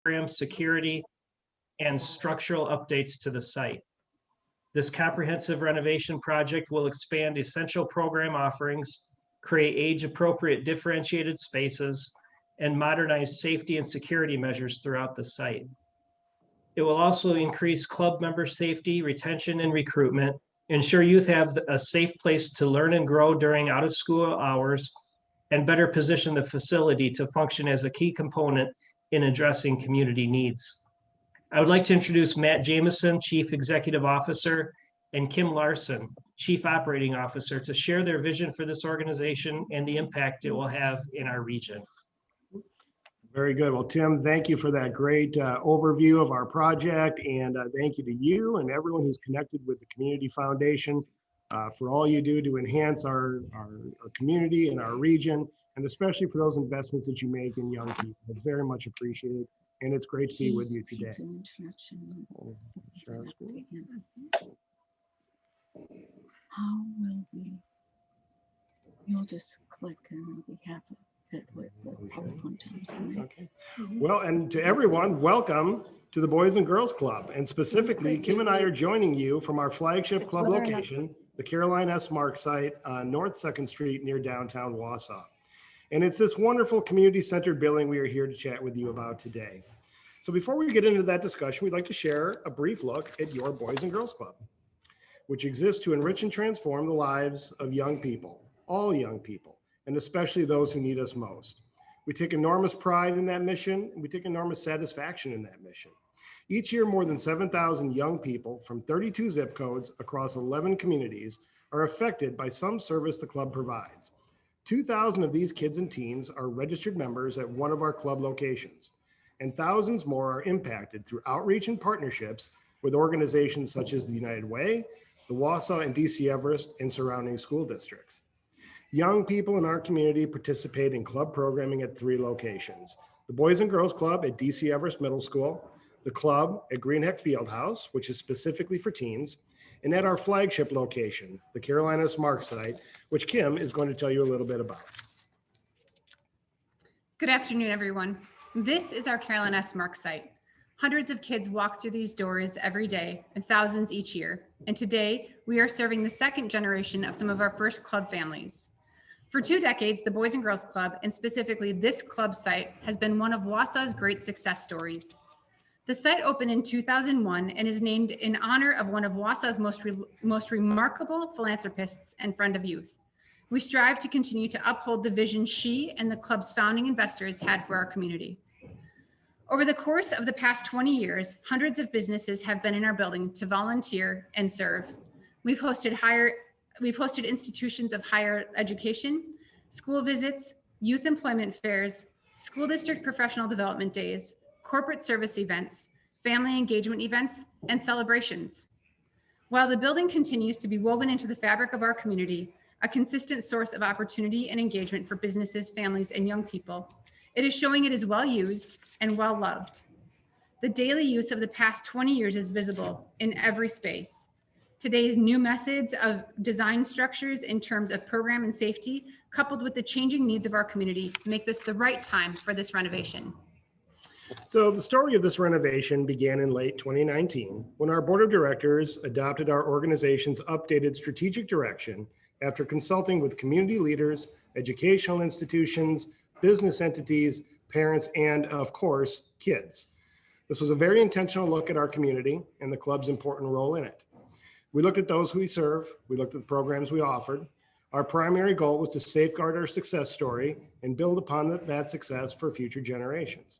program, security, and structural updates to the site. This comprehensive renovation project will expand essential program offerings, create age-appropriate differentiated spaces, and modernize safety and security measures throughout the site. It will also increase club member safety, retention, and recruitment, ensure youth have a safe place to learn and grow during out-of-school hours, and better position the facility to function as a key component in addressing community needs. I would like to introduce Matt Jameson, Chief Executive Officer, and Kim Larson, Chief Operating Officer, to share their vision for this organization and the impact it will have in our region. Very good. Well, Tim, thank you for that great overview of our project, and thank you to you and everyone who's connected with the Community Foundation for all you do to enhance our community and our region, and especially for those investments that you make in young people. It's very much appreciated, and it's great to be with you today. How will we? You'll just click and we have it with the PowerPoint on the slide. Okay. Well, and to everyone, welcome to the Boys and Girls Club. And specifically, Kim and I are joining you from our flagship club location, the Caroline S. Mark site on North 2nd Street near downtown Wausau. And it's this wonderful community-centered building we are here to chat with you about today. So before we get into that discussion, we'd like to share a brief look at your Boys and Girls Club, which exists to enrich and transform the lives of young people, all young people, and especially those who need us most. We take enormous pride in that mission, and we take enormous satisfaction in that mission. Each year, more than 7,000 young people from 32 zip codes across 11 communities are affected by some service the club provides. 2,000 of these kids and teens are registered members at one of our club locations, and thousands more are impacted through outreach and partnerships with organizations such as the United Way, the Wausau and DC Everest and surrounding school districts. Young people in our community participate in club programming at 3 locations: the Boys and Girls Club at DC Everest Middle School, the club at Greenheck Fieldhouse, which is specifically for teens, and at our flagship location, the Caroline S. Mark site, which Kim is going to tell you a little bit about. Good afternoon, everyone. This is our Caroline S. Mark site. Hundreds of kids walk through these doors every day and thousands each year. And today we are serving the second generation of some of our first club families. For 2 decades, the Boys and Girls Club, and specifically this club site, has been one of Wausau's great success stories. The site opened in 2001 and is named in honor of one of Wausau's most remarkable philanthropists and friend of youth. We strive to continue to uphold the vision she and the club's founding investors had for our community. Over the course of the past 20 years, hundreds of businesses have been in our building to volunteer and serve. We've hosted institutions of higher education, school visits, youth employment fairs, school district professional development days, corporate service events, family engagement events, and celebrations. While the building continues to be woven into the fabric of our community, a consistent source of opportunity and engagement for businesses, families, and young people, it is showing it is well used and well loved. The daily use of the past 20 years is visible in every space. Today's new methods of design structures in terms of program and safety, coupled with the changing needs of our community, make this the right time for this renovation. So the story of this renovation began in late 2019 when our board of directors adopted our organization's updated strategic direction after consulting with community leaders, educational institutions, business entities, parents, and of course, kids. This was a very intentional look at our community and the club's important role in it. We looked at those who we serve, we looked at the programs we offered. Our primary goal was to safeguard our success story and build upon that success for future generations.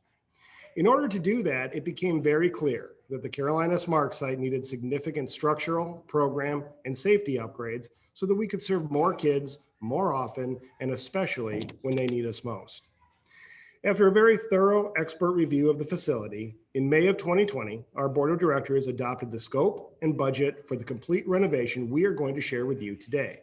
In order to do that, it became very clear that the Caroline S. Mark site needed significant structural, program, and safety upgrades so that we could serve more kids more often, and especially when they need us most. After a very thorough expert review of the facility, in May of 2020, our board of directors adopted the scope and budget for the complete renovation we are going to share with you today.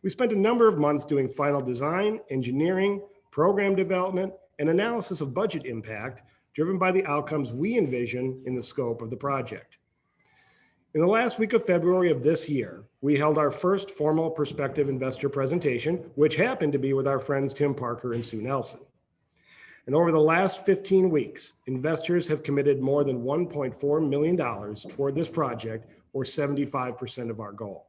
We spent a number of months doing final design, engineering, program development, and analysis of budget impact driven by the outcomes we envision in the scope of the project. In the last week of February of this year, we held our first formal prospective investor presentation, which happened to be with our friends Tim Parker and Sue Nelson. And over the last 15 weeks, investors have committed more than $1.4 million toward this project, or 75% of our goal.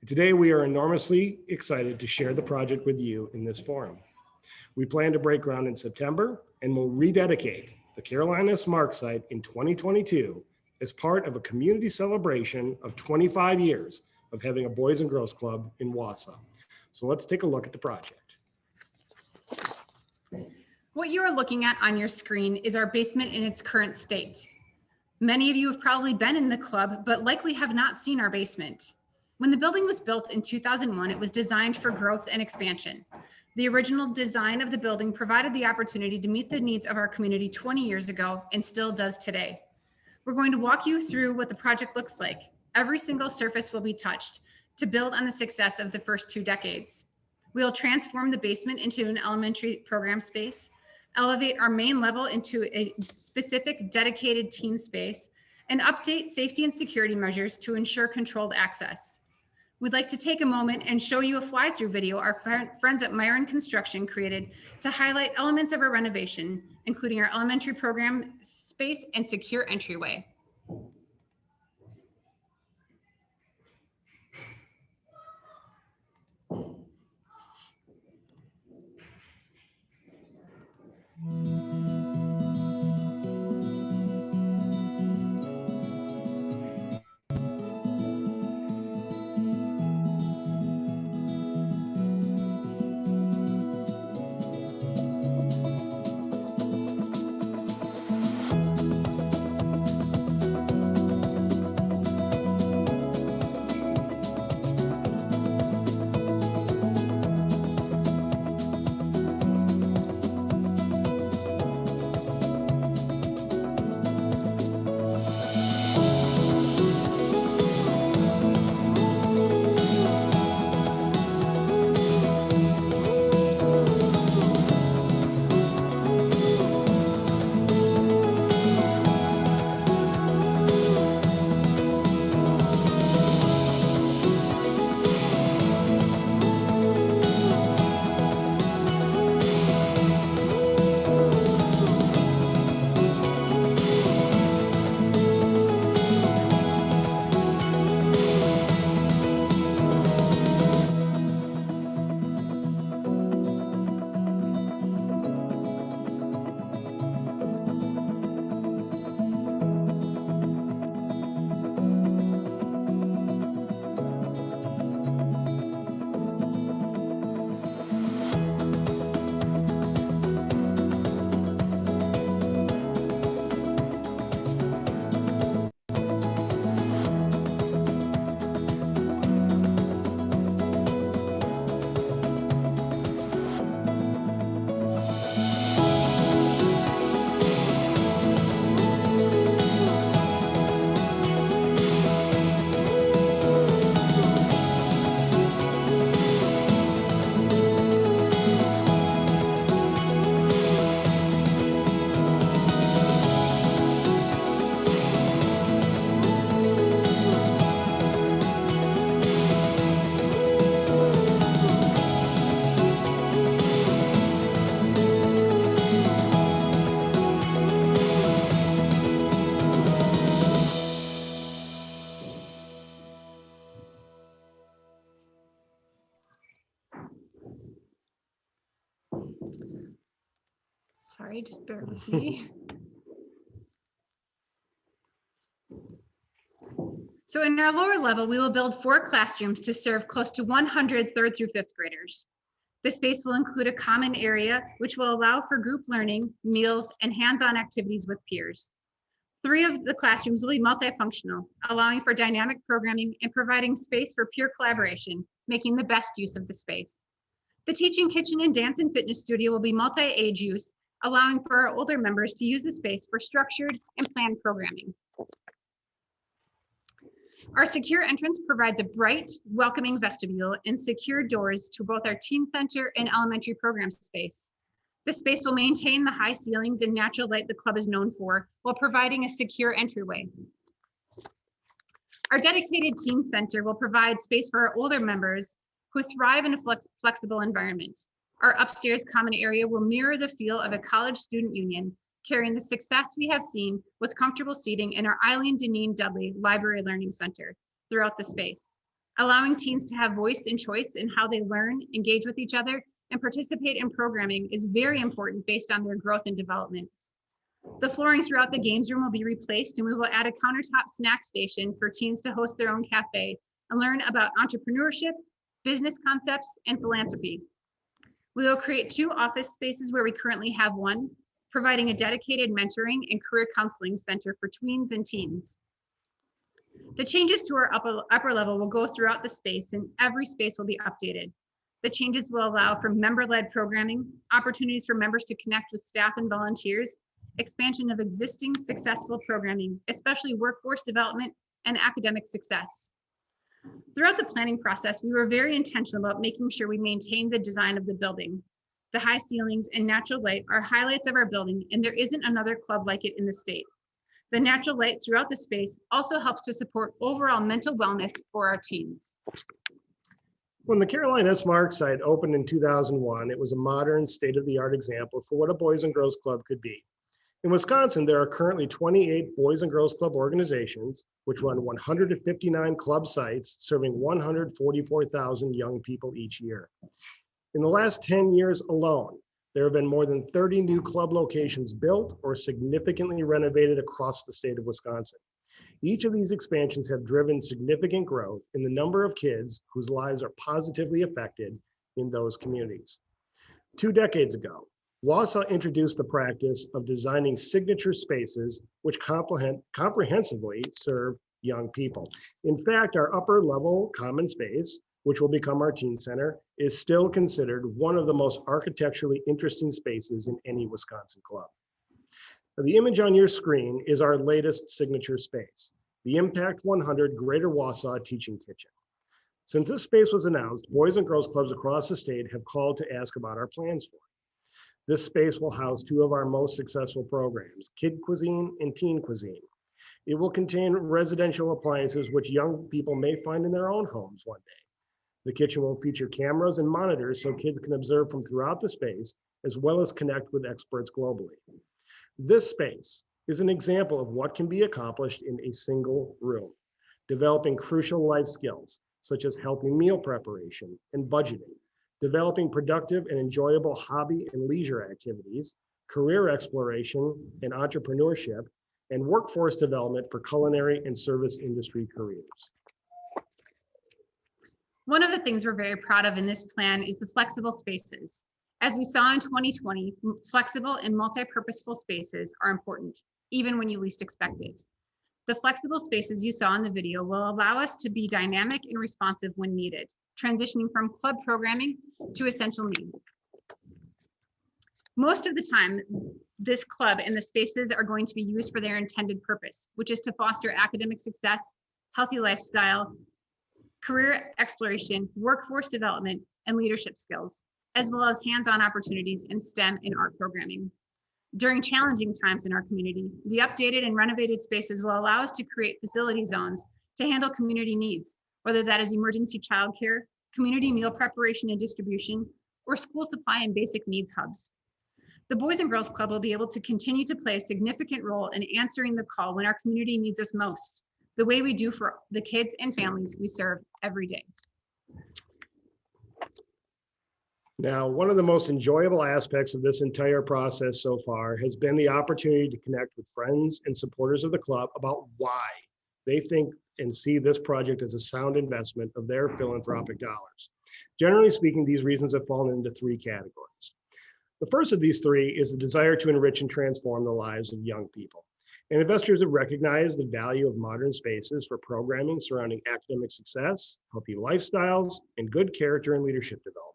Today, we are enormously excited to share the project with you in this forum. We plan to break ground in September and will rededicate the Caroline S. Mark site in 2022 as part of a community celebration of 25 years of having a Boys and Girls Club in Wausau. So let's take a look at the project. What you are looking at on your screen is our basement in its current state. Many of you have probably been in the club, but likely have not seen our basement. When the building was built in 2001, it was designed for growth and expansion. The original design of the building provided the opportunity to meet the needs of our community 20 years ago and still does today. We're going to walk you through what the project looks like. Every single surface will be touched to build on the success of the first 2 decades. We will transform the basement into an elementary program space, elevate our main level into a specific dedicated teen space, and update safety and security measures to ensure controlled access. We'd like to take a moment and show you a fly-through video our friends at Myron Construction created to highlight elements of our renovation, including our elementary program space and secure entryway. Sorry, just bear with me. So in our lower level, we will build 4 classrooms to serve close to 100 3rd through 5th graders. This space will include a common area, which will allow for group learning, meals, and hands-on activities with peers. 3 of the classrooms will be multifunctional, allowing for dynamic programming and providing space for peer collaboration, making the best use of the space. The teaching kitchen and dance and fitness studio will be multi-age use, allowing for our older members to use the space for structured and planned programming. Our secure entrance provides a bright, welcoming vestibule and secure doors to both our teen center and elementary program space. The space will maintain the high ceilings and natural light the club is known for, while providing a secure entryway. Our dedicated teen center will provide space for our older members who thrive in a flexible environment. Our upstairs common area will mirror the feel of a college student union, carrying the success we have seen with comfortable seating in our Eileen Deneen Dudley Library Learning Center throughout the space, allowing teens to have voice and choice in how they learn, engage with each other, and participate in programming is very important based on their growth and development. The flooring throughout the games room will be replaced, and we will add a countertop snack station for teens to host their own cafe and learn about entrepreneurship, business concepts, and philanthropy. We will create 2 office spaces where we currently have 1, providing a dedicated mentoring and career counseling center for tweens and teens. The changes to our upper level will go throughout the space, and every space will be updated. The changes will allow for member-led programming, opportunities for members to connect with staff and volunteers, expansion of existing successful programming, especially workforce development and academic success. Throughout the planning process, we were very intentional about making sure we maintain the design of the building. The high ceilings and natural light are highlights of our building, and there isn't another club like it in the state. The natural light throughout the space also helps to support overall mental wellness for our teens. When the Caroline S. Marks site opened in 2001, it was a modern, state-of-the-art example for what a Boys and Girls Club could be. In Wisconsin, there are currently 28 Boys and Girls Club organizations, which run 159 club sites, serving 144,000 young people each year. In the last 10 years alone, there have been more than 30 new club locations built or significantly renovated across the state of Wisconsin. Each of these expansions have driven significant growth in the number of kids whose lives are positively affected in those communities. 2 decades ago, Wausau introduced the practice of designing signature spaces which comprehensively serve young people. In fact, our upper level common space, which will become our teen center, is still considered one of the most architecturally interesting spaces in any Wisconsin club. Now, the image on your screen is our latest signature space, the Impact 100 Greater Wausau Teaching Kitchen. Since this space was announced, Boys and Girls Clubs across the state have called to ask about our plans for it. This space will house 2 of our most successful programs, Kid Cuisine and Teen Cuisine. It will contain residential appliances which young people may find in their own homes one day. The kitchen will feature cameras and monitors so kids can observe from throughout the space, as well as connect with experts globally. This space is an example of what can be accomplished in a single room, developing crucial life skills, such as healthy meal preparation and budgeting, developing productive and enjoyable hobby and leisure activities, career exploration and entrepreneurship, and workforce development for culinary and service industry careers. One of the things we're very proud of in this plan is the flexible spaces. As we saw in 2020, flexible and multi-purposeful spaces are important, even when you least expect it. The flexible spaces you saw in the video will allow us to be dynamic and responsive when needed, transitioning from club programming to essential needs. Most of the time, this club and the spaces are going to be used for their intended purpose, which is to foster academic success, healthy lifestyle, career exploration, workforce development, and leadership skills, as well as hands-on opportunities in STEM and art programming. During challenging times in our community, the updated and renovated spaces will allow us to create facility zones to handle community needs, whether that is emergency childcare, community meal preparation and distribution, or school supply and basic needs hubs. The Boys and Girls Club will be able to continue to play a significant role in answering the call when our community needs us most, the way we do for the kids and families we serve every day. Now, one of the most enjoyable aspects of this entire process so far has been the opportunity to connect with friends and supporters of the club about why they think and see this project as a sound investment of their philanthropic dollars. Generally speaking, these reasons have fallen into 3 categories. The first of these 3 is the desire to enrich and transform the lives of young people. And investors have recognized the value of modern spaces for programming surrounding academic success, healthy lifestyles, and good character and leadership development.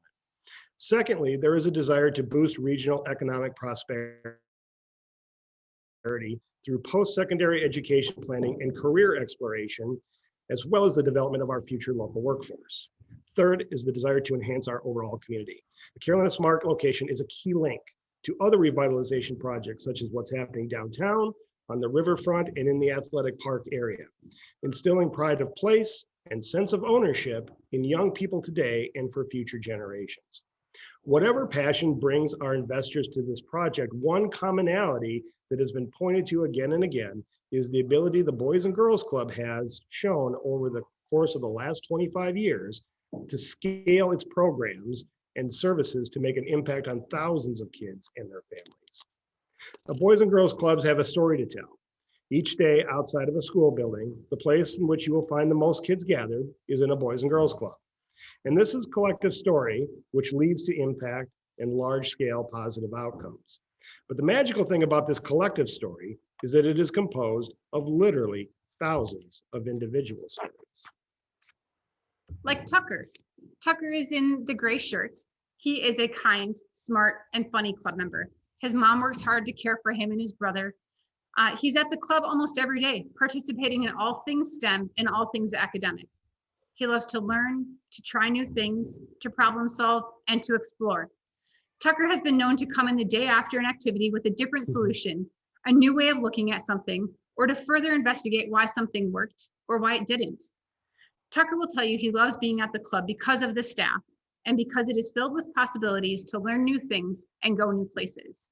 Secondly, there is a desire to boost regional economic prosperity through post-secondary education planning and career exploration, as well as the development of our future local workforce. Third is the desire to enhance our overall community. The Caroline S. Mark location is a key link to other revitalization projects, such as what's happening downtown, on the riverfront, and in the athletic park area, instilling pride of place and sense of ownership in young people today and for future generations. Whatever passion brings our investors to this project, one commonality that has been pointed to again and again is the ability the Boys and Girls Club has shown over the course of the last 25 years to scale its programs and services to make an impact on thousands of kids and their families. The Boys and Girls Clubs have a story to tell. Each day outside of a school building, the place in which you will find the most kids gathered is in a Boys and Girls Club. And this is a collective story which leads to impact and large-scale positive outcomes. But the magical thing about this collective story is that it is composed of literally thousands of individual stories. Like Tucker. Tucker is in the gray shirt. He is a kind, smart, and funny club member. His mom works hard to care for him and his brother. He's at the club almost every day, participating in all things STEM and all things academic. He loves to learn, to try new things, to problem solve, and to explore. Tucker has been known to come in the day after an activity with a different solution, a new way of looking at something, or to further investigate why something worked or why it didn't. Tucker will tell you he loves being at the club because of the staff and because it is filled with possibilities to learn new things and go new places.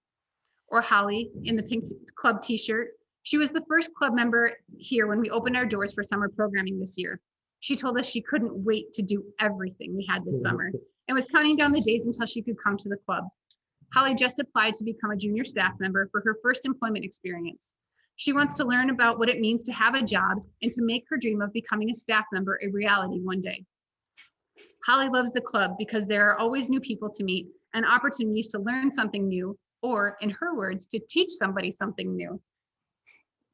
Or Holly in the pink club t-shirt. She was the first club member here when we opened our doors for summer programming this year. She told us she couldn't wait to do everything we had this summer and was counting down the days until she could come to the club. Holly just applied to become a junior staff member for her first employment experience. She wants to learn about what it means to have a job and to make her dream of becoming a staff member a reality one day. Holly loves the club because there are always new people to meet and opportunities to learn something new, or in her words, to teach somebody something new.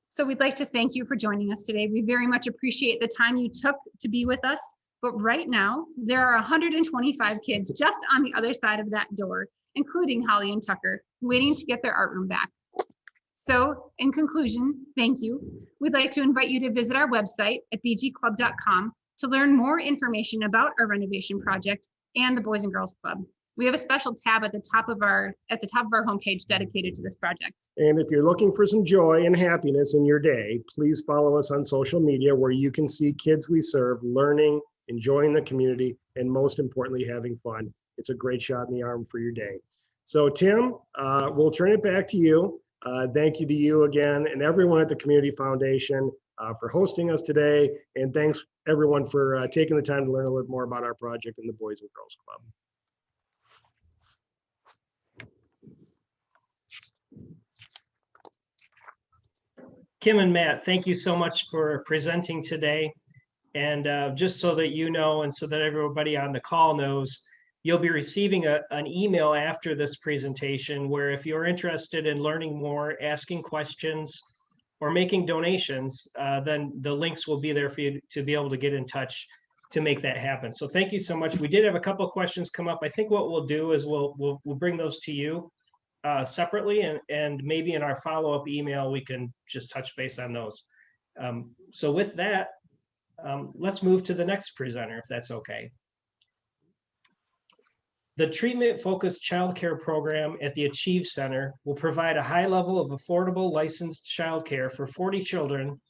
So we'd like to thank you for joining us today. We very much appreciate the time you took to be with us. But right now, there are 125 kids just on the other side of that door, including Holly and Tucker, waiting to get their art room back. So in conclusion, thank you. We'd like to invite you to visit our website at bgclub.com to learn more information about our renovation project and the Boys and Girls Club. We have a special tab at the top of our homepage dedicated to this project. And if you're looking for some joy and happiness in your day, please follow us on social media where you can see kids we serve learning, enjoying the community, and most importantly, having fun. It's a great shot in the arm for your day. So Tim, we'll turn it back to you. Thank you to you again and everyone at the Community Foundation for hosting us today. And thanks everyone for taking the time to learn a little more about our project and the Boys and Girls Club. Kim and Matt, thank you so much for presenting today. And just so that you know, and so that everybody on the call knows, you'll be receiving an email after this presentation where if you're interested in learning more, asking questions, or making donations, then the links will be there for you to be able to get in touch to make that happen. So thank you so much. We did have a couple of questions come up. I think what we'll do is we'll bring those to you separately, and maybe in our follow-up email, we can just touch base on those. So with that, let's move to the next presenter, if that's okay. The treatment-focused childcare program at the Achieve Center will provide a high level of affordable licensed childcare for 40 children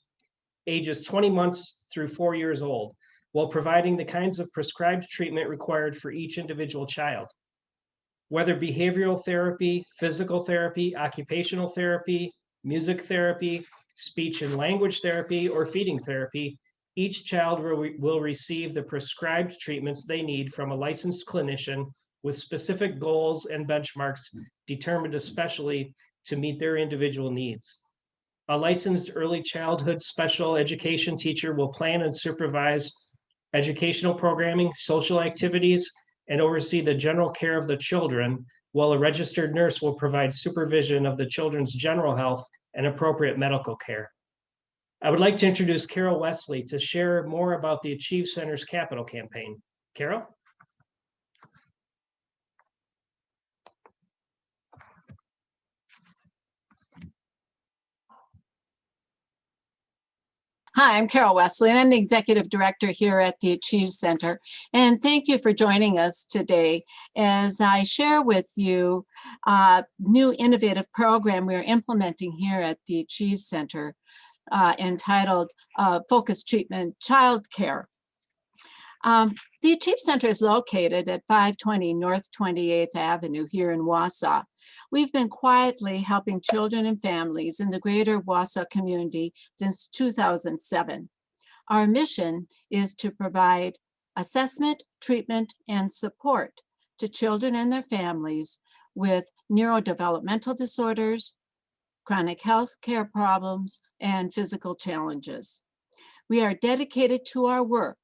ages 20 months through 4 years old, while providing the kinds of prescribed treatment required for each individual child. Whether behavioral therapy, physical therapy, occupational therapy, music therapy, speech and language therapy, or feeding therapy, each child will receive the prescribed treatments they need from a licensed clinician with specific goals and benchmarks determined especially to meet their individual needs. A licensed early childhood special education teacher will plan and supervise educational programming, social activities, and oversee the general care of the children, while a registered nurse will provide supervision of the children's general health and appropriate medical care. I would like to introduce Carol Wesley to share more about the Achieve Center's capital campaign. Carol? Hi, I'm Carol Wesley, and I'm the Executive Director here at the Achieve Center. And thank you for joining us today as I share with you a new innovative program we're implementing here at the Achieve Center entitled Focused Treatment Child Care. The Achieve Center is located at 520 North 28th Avenue here in Wausau. We've been quietly helping children and families in the greater Wausau community since 2007. Our mission is to provide assessment, treatment, and support to children and their families with neurodevelopmental disorders, chronic health care problems, and physical challenges. We are dedicated to our work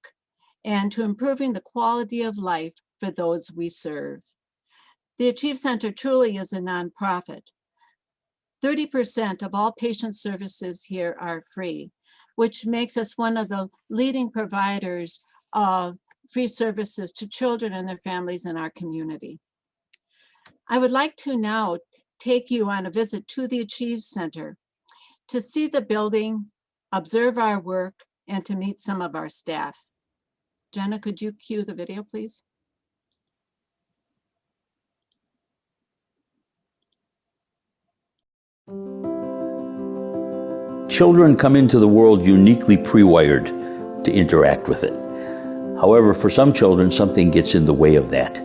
and to improving the quality of life for those we serve. The Achieve Center truly is a nonprofit. 30% of all patient services here are free, which makes us one of the leading providers of free services to children and their families in our community. I would like to now take you on a visit to the Achieve Center to see the building, observe our work, and to meet some of our staff. Jenna, could you cue the video, please? Children come into the world uniquely pre-wired to interact with it. However, for some children, something gets in the way of that.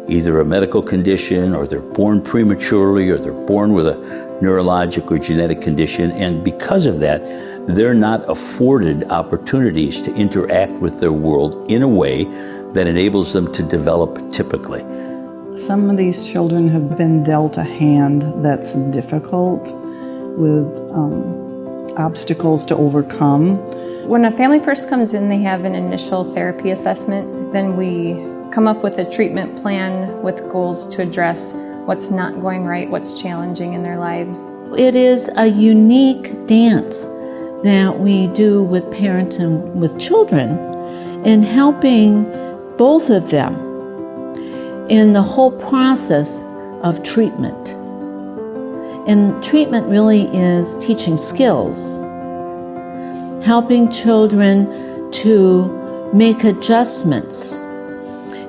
Either a medical condition, or they're born prematurely, or they're born with a neurologic or genetic condition, and because of that, they're not afforded opportunities to interact with their world in a way that enables them to develop typically. Some of these children have been dealt a hand that's difficult, with obstacles to overcome. When a family first comes in, they have an initial therapy assessment. Then we come up with a treatment plan with goals to address what's not going right, what's challenging in their lives. It is a unique dance that we do with parents and with children in helping both of them in the whole process of treatment. And treatment really is teaching skills, helping children to make adjustments,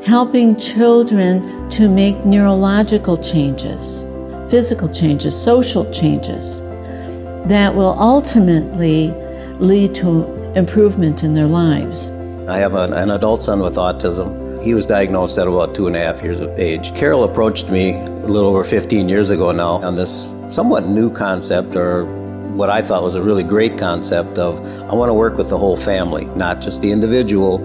helping children to make neurological changes, physical changes, social changes that will ultimately lead to improvement in their lives. I have an adult son with autism. He was diagnosed at about 2.5 years of age. Carol approached me a little over 15 years ago now on this somewhat new concept, or what I thought was a really great concept of, I want to work with the whole family, not just the individual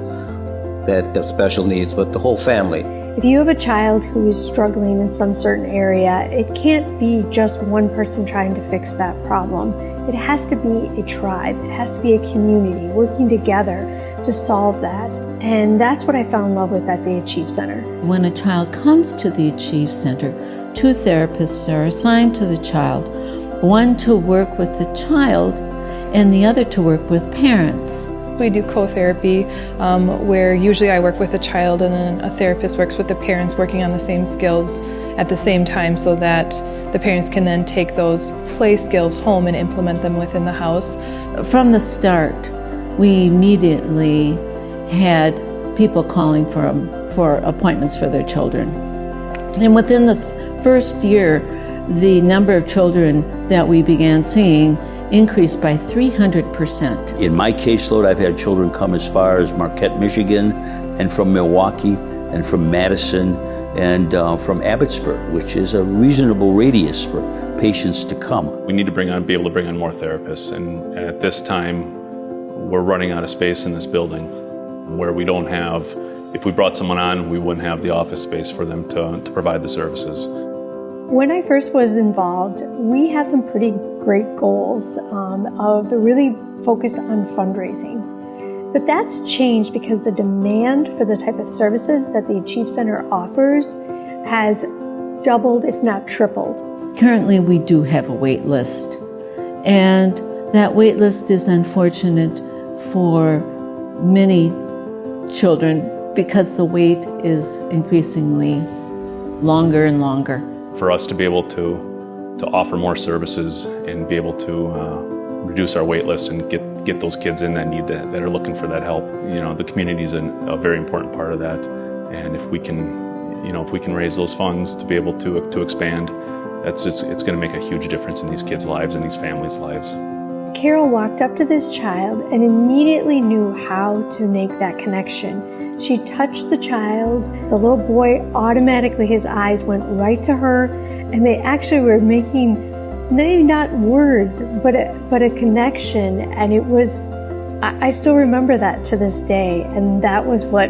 that has special needs, but the whole family. If you have a child who is struggling in some certain area, it can't be just one person trying to fix that problem. It has to be a tribe. It has to be a community working together to solve that. And that's what I fell in love with at the Achieve Center. When a child comes to the Achieve Center, 2 therapists are assigned to the child, one to work with the child and the other to work with parents. We do co-therapy where usually I work with the child and then a therapist works with the parents, working on the same skills at the same time so that the parents can then take those play skills home and implement them within the house. From the start, we immediately had people calling for appointments for their children. And within the first year, the number of children that we began seeing increased by 300%. In my caseload, I've had children come as far as Marquette, Michigan, and from Milwaukee, and from Madison, and from Abbotsford, which is a reasonable radius for patients to come. We need to be able to bring on more therapists, and at this time, we're running out of space in this building where we don't have, if we brought someone on, we wouldn't have the office space for them to provide the services. When I first was involved, we had some pretty great goals of really focused on fundraising. But that's changed because the demand for the type of services that the Achieve Center offers has doubled, if not tripled. Currently, we do have a wait list, and that wait list is unfortunate for many children because the wait is increasingly longer and longer. For us to be able to offer more services and be able to reduce our wait list and get those kids in that need that are looking for that help. You know, the community is a very important part of that, and if we can raise those funds to be able to expand, it's going to make a huge difference in these kids' lives and these families' lives. Carol walked up to this child and immediately knew how to make that connection. She touched the child. The little boy automatically, his eyes went right to her, and they actually were making maybe not words, but a connection. And it was, I still remember that to this day. And that was what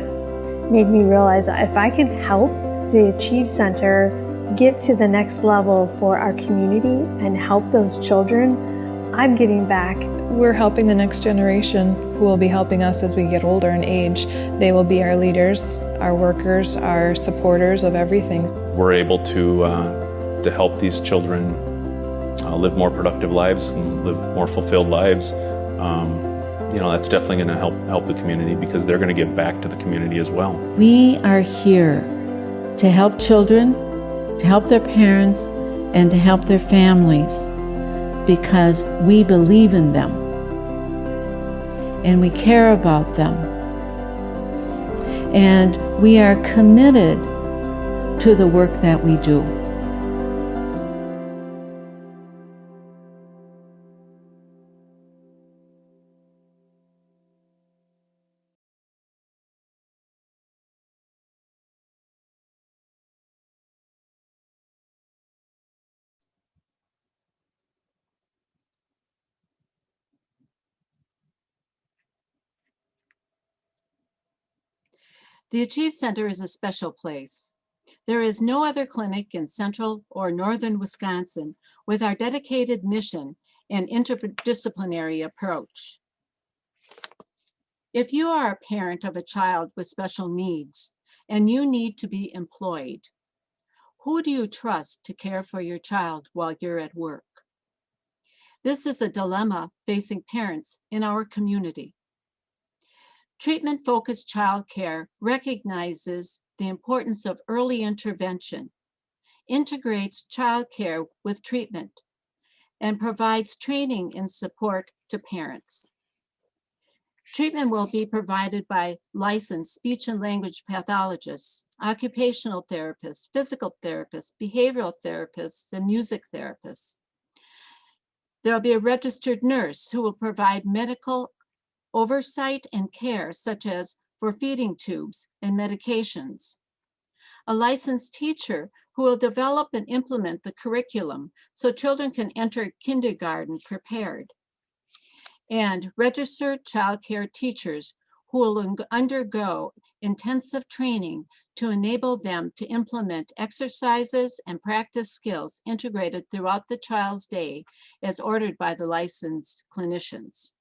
made me realize that if I can help the Achieve Center get to the next level for our community and help those children, I'm giving back. We're helping the next generation who will be helping us as we get older in age. They will be our leaders, our workers, our supporters of everything. We're able to help these children live more productive lives and live more fulfilled lives. That's definitely going to help the community because they're going to give back to the community as well. We are here to help children, to help their parents, and to help their families because we believe in them and we care about them. And we are committed to the work that we do. The Achieve Center is a special place. There is no other clinic in central or northern Wisconsin with our dedicated mission and interdisciplinary approach. If you are a parent of a child with special needs and you need to be employed, who do you trust to care for your child while you're at work? This is a dilemma facing parents in our community. Treatment-focused childcare recognizes the importance of early intervention, integrates childcare with treatment, and provides training and support to parents. Treatment will be provided by licensed speech and language pathologists, occupational therapists, physical therapists, behavioral therapists, and music therapists. There will be a registered nurse who will provide medical oversight and care, such as for feeding tubes and medications. A licensed teacher who will develop and implement the curriculum so children can enter kindergarten prepared. And registered childcare teachers who will undergo intensive training to enable them to implement exercises and practice skills integrated throughout the child's day as ordered by the licensed clinicians.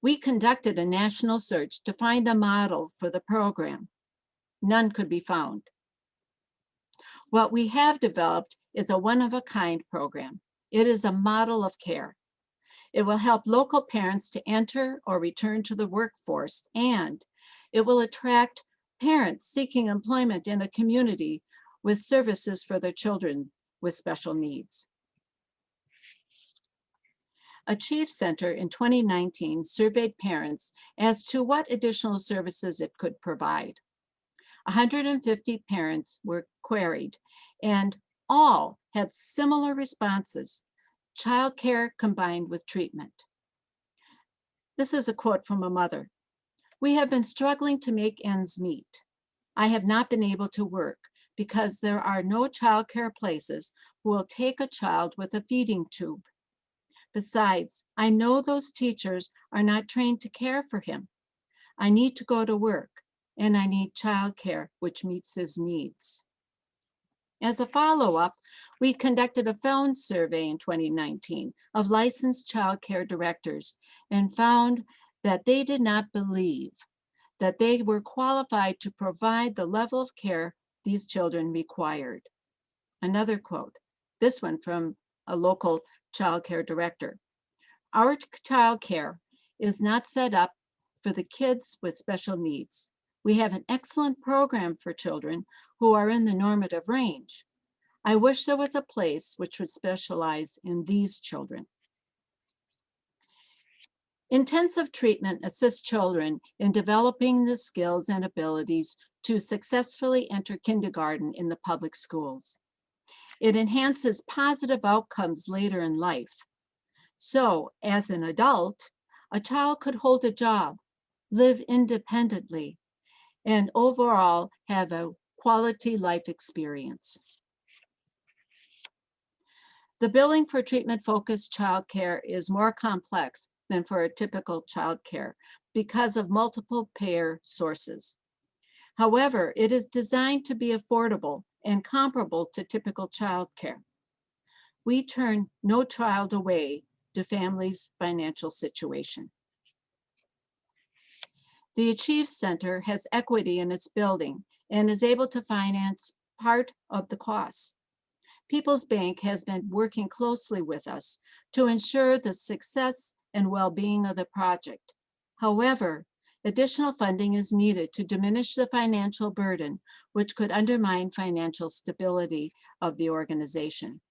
We conducted a national search to find a model for the program. None could be found. What we have developed is a one-of-a-kind program. It is a model of care. It will help local parents to enter or return to the workforce, and it will attract parents seeking employment in a community with services for their children with special needs. Achieve Center in 2019 surveyed parents as to what additional services it could provide. 150 parents were queried, and all had similar responses: childcare combined with treatment. This is a quote from a mother. "We have been struggling to make ends meet. I have not been able to work because there are no childcare places who will take a child with a feeding tube. Besides, I know those teachers are not trained to care for him. I need to go to work, and I need childcare which meets his needs." As a follow-up, we conducted a phone survey in 2019 of licensed childcare directors and found that they did not believe that they were qualified to provide the level of care these children required. Another quote, this one from a local childcare director: "Our childcare is not set up for the kids with special needs. We have an excellent program for children who are in the normative range. I wish there was a place which would specialize in these children." Intensive treatment assists children in developing the skills and abilities to successfully enter kindergarten in the public schools. It enhances positive outcomes later in life. So, as an adult, a child could hold a job, live independently, and overall have a quality life experience. The billing for treatment-focused childcare is more complex than for a typical childcare because of multiple payer sources. However, it is designed to be affordable and comparable to typical childcare. We turn no child away to families' financial situation. The Achieve Center has equity in its building and is able to finance part of the costs. People's Bank has been working closely with us to ensure the success and well-being of the project. However, additional funding is needed to diminish the financial burden, which could undermine financial stability of the organization.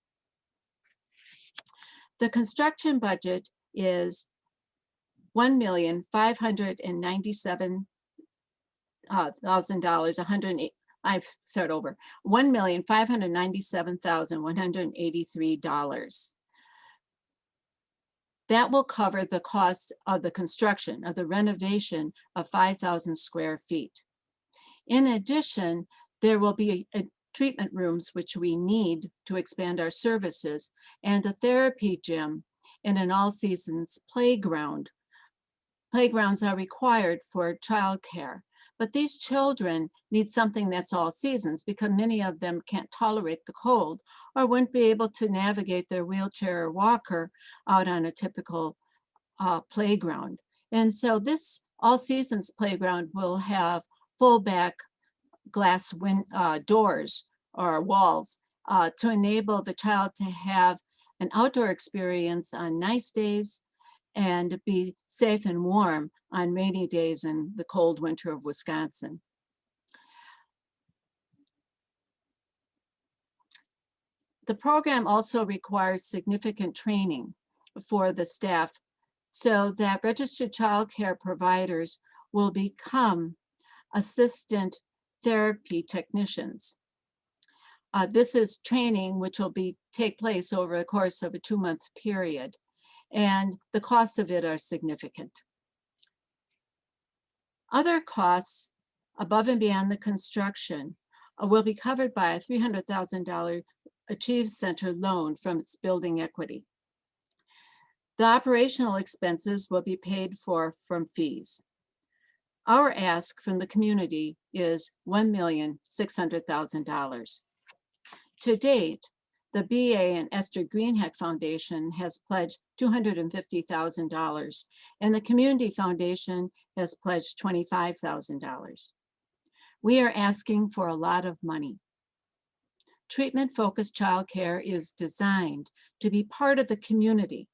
The construction budget is $1,597,000, I start over, $1,597,183. That will cover the cost of the construction of the renovation of 5,000 square feet. In addition, there will be treatment rooms which we need to expand our services, and a therapy gym and an all-seasons playground. Playgrounds are required for childcare, but these children need something that's all seasons because many of them can't tolerate the cold or wouldn't be able to navigate their wheelchair or walker out on a typical playground. And so this all seasons playground will have full back glass doors or walls to enable the child to have an outdoor experience on nice days and be safe and warm on rainy days in the cold winter of Wisconsin. The program also requires significant training for the staff so that registered child care providers will become assistant therapy technicians. This is training which will take place over the course of a 2-month period, and the costs of it are significant. Other costs above and beyond the construction will be covered by a $300,000 Achieve Center loan from its building equity. The operational expenses will be paid for from fees. Our ask from the community is $1,600,000. To date, the BA and Esther Greenheck Foundation has pledged $250,000, and the Community Foundation has pledged $25,000. We are asking for a lot of money. Treatment-focused childcare is designed to be part of the community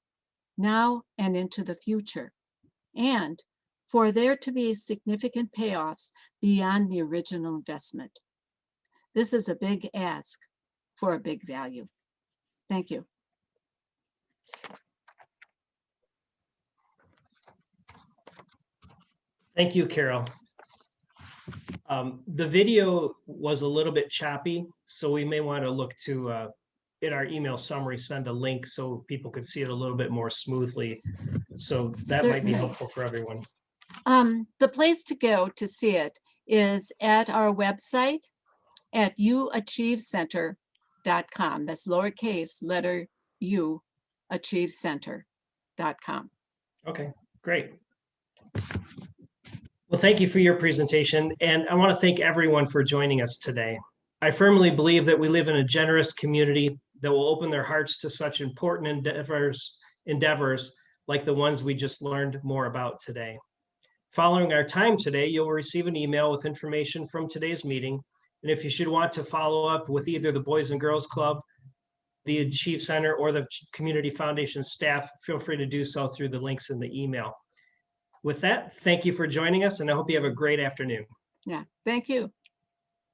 now and into the future, and for there to be significant payoffs beyond the original investment. This is a big ask for a big value. Thank you. Thank you, Carol. The video was a little bit choppy, so we may want to look to, in our email summary, send a link so people could see it a little bit more smoothly. So that might be helpful for everyone. The place to go to see it is at our website at uachievecenter.com. That's lowercase letter U, achievecenter.com. Okay, great. Well, thank you for your presentation, and I want to thank everyone for joining us today. I firmly believe that we live in a generous community that will open their hearts to such important endeavors like the ones we just learned more about today. Following our time today, you'll receive an email with information from today's meeting, and if you should want to follow up with either the Boys and Girls Club, the Achieve Center, or the Community Foundation staff, feel free to do so through the links in the email. With that, thank you for joining us, and I hope you have a great afternoon. Yeah, thank you.